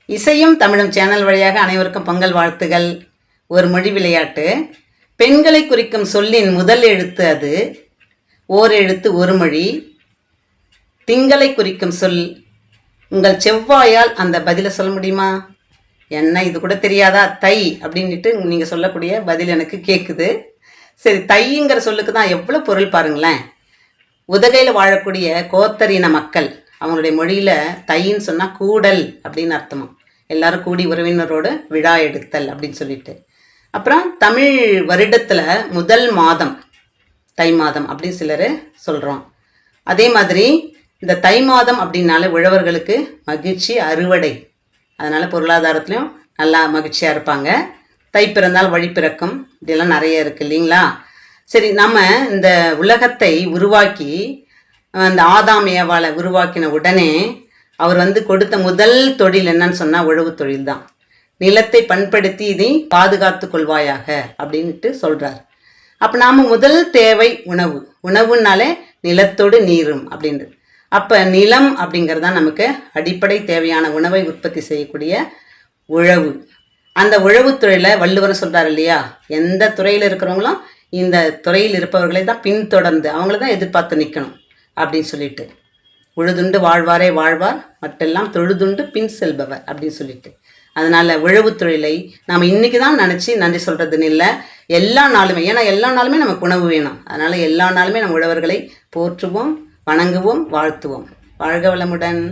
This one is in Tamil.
இசையும் தமிழும் சேனல் வழியாக அனைவருக்கும் பொங்கல் வாழ்த்துகள். ஒரு மொழி விளையாட்டு. பெண்களை குறிக்கும் சொல்லின் முதல் எழுத்து அது. ஓர் எழுத்து ஒரு மொழி. திங்களை குறிக்கும் சொல். உங்கள் செவ்வாயால் அந்த பதிலை சொல்ல முடியுமா? என்ன இது கூட தெரியாதா? தை அப்படின்ட்டு நீங்கள் சொல்லக்கூடிய பதில் எனக்கு கேட்குது. சரி, தைங்கிற சொல்லுக்கு தான் எவ்வளோ பொருள் பாருங்களேன். உதகையில் வாழக்கூடிய கோத்தரின மக்கள் அவங்களுடைய மொழியில் தைன்னு சொன்னால் கூடல் அப்படின்னு அர்த்தமா. எல்லாரும் கூடி உறவினரோடு விழா எடுத்தல் அப்படின்னு சொல்லிட்டு. அப்புறம் தமிழ் வருடத்தில் முதல் மாதம் தை மாதம் அப்படின்னு சிலர் சொல்கிறோம். அதே மாதிரி இந்த தை மாதம் அப்படின்னால உழவர்களுக்கு மகிழ்ச்சி, அறுவடை. அதனால் பொருளாதாரத்துலையும் நல்லா மகிழ்ச்சியாக இருப்பாங்க. தை பிறந்தால் வழி பிறக்கும், இப்படியெல்லாம் நிறைய இருக்குது இல்லைங்களா? சரி, நம்ம இந்த உலகத்தை உருவாக்கி அந்த ஆதாம் ஏவாளை உருவாக்கின உடனே அவர் கொடுத்த முதல் தொழில் என்னன்னு சொன்னால் உழவு தொழில் தான். நிலத்தை பண்படுத்தி இதை பாதுகாத்து கொள்வாயாக அப்படின்ட்டு சொல்கிறார். அப்போ நாம் முதல் தேவை உணவு. உணவுனாலே நிலத்தோடு நீரும் அப்படின்றது. அப்போ நிலம் அப்படிங்கிறது தான் நமக்கு அடிப்படை தேவையான உணவை உற்பத்தி செய்யக்கூடிய உழவு. அந்த உழவு தொழிலை வள்ளுவர் சொல்கிறார் இல்லையா, எந்த துறையில் இருக்கிறவங்களும் இந்த துறையில் இருப்பவர்களை தான் பின்தொடர்ந்து அவங்கள தான் எதிர்பார்த்து நிற்கணும் அப்படின்னு சொல்லிட்டு. உழுதுண்டு வாழ்வாரே வாழ்வார், மற்றெல்லாம் தொழுதுண்டு பின் செல்பவர் அப்படின்னு சொல்லிட்டு. அதனால் உழவு தொழிலை நாம் இன்றைக்கி தான் நினச்சி நன்றி சொல்கிறதுன்னு இல்லை, எல்லா நாளுமே. ஏன்னா எல்லா நாளுமே நமக்கு உணவு வேணும். அதனால் எல்லா நாளுமே நம்ம உழவர்களை போற்றுவோம், வணங்குவோம், வாழ்த்துவோம். வாழ்க வளமுடன்.